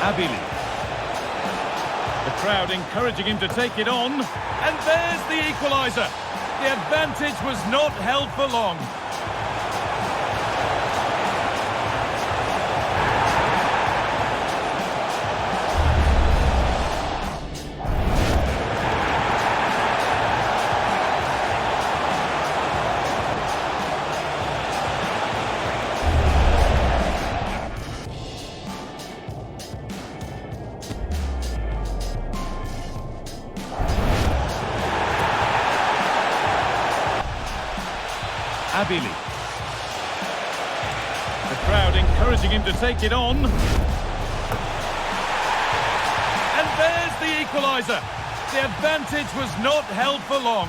Abili. The crowd encouraging him to take it on. And there's the equaliser. The advantage was not held for long. Abili. The crowd encouraging him to take it on. And there's the equaliser. The advantage was not held for long.